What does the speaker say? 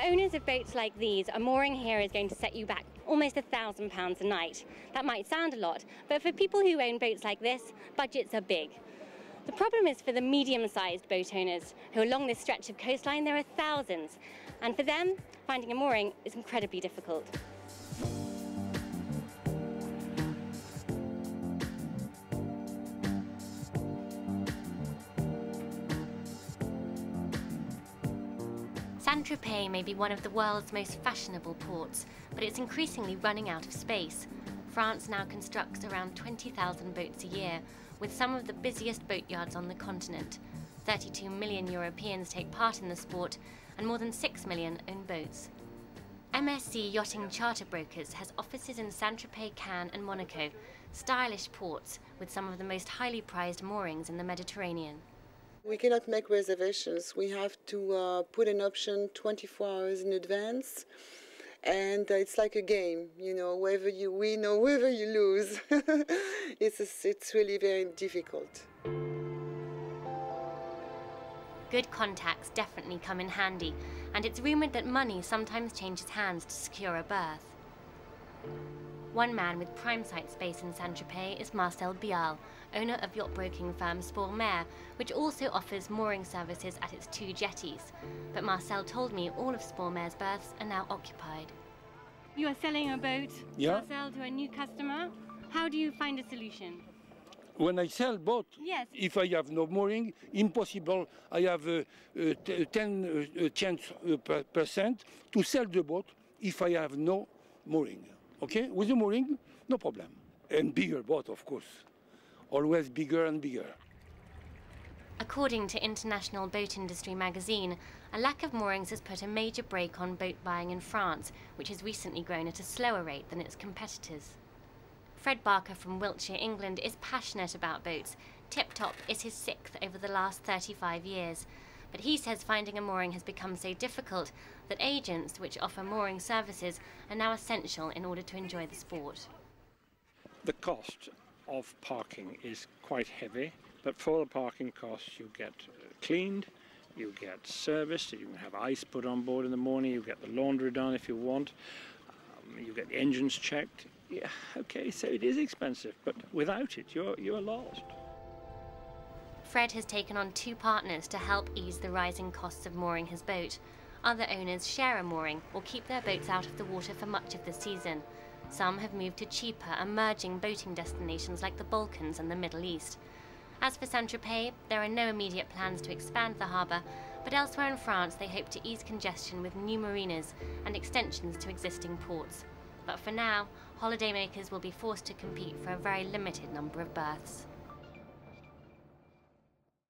owners of boats like these, a mooring here is going to set you back almost £1,000 a night. That might sound a lot, but for people who own boats like this, budgets are big. The problem is for the medium-sized boat owners, who along this stretch of coastline there are thousands, and for them, finding a mooring is incredibly difficult. St Tropez may be one of the world's most fashionable ports, but it's increasingly running out of space. France now constructs around 20,000 boats a year, with some of the busiest boatyards on the continent. 32 million Europeans take part in the sport, and more than 6 million own boats. MSC Yachting Charter Brokers has offices in St Tropez, Cannes and Monaco, stylish ports with some of the most highly prized moorings in the Mediterranean. We cannot make reservations. We have to put an option 24 hours in advance. And it's like a game, you know, whether you win or whether you lose. It's really very difficult. Good contacts definitely come in handy, and it's rumoured that money sometimes changes hands to secure a berth. One man with prime site space in St Tropez is Marcel Bial, owner of yacht broking firm Sport Mer, which also offers mooring services at its 2 jetties. But Marcel told me all of Sport Mer's berths are now occupied. You are selling a boat, Marcel, to a new customer. How do you find a solution? When I sell boat, yes. If I have no mooring, impossible. I have 10 chance percent to sell the boat if I have no mooring. Okay, with the mooring, no problem. And bigger boat, of course. Always bigger and bigger. According to International Boat Industry magazine, a lack of moorings has put a major brake on boat buying in France, which has recently grown at a slower rate than its competitors. Fred Barker from Wiltshire, England, is passionate about boats. Tip Top is his 6th over the last 35 years. But he says finding a mooring has become so difficult that agents which offer mooring services are now essential in order to enjoy the sport. The cost of parking is quite heavy, but for the parking costs you get cleaned, you get serviced, you can have ice put on board in the morning, you get the laundry done if you want, you get the engines checked. Yeah, okay, so it is expensive, but without it you're lost. Fred has taken on 2 partners to help ease the rising costs of mooring his boat. Other owners share a mooring or keep their boats out of the water for much of the season. Some have moved to cheaper, emerging boating destinations like the Balkans and the Middle East. As for St Tropez, there are no immediate plans to expand the harbour, but elsewhere in France they hope to ease congestion with new marinas and extensions to existing ports. But for now, holidaymakers will be forced to compete for a very limited number of berths.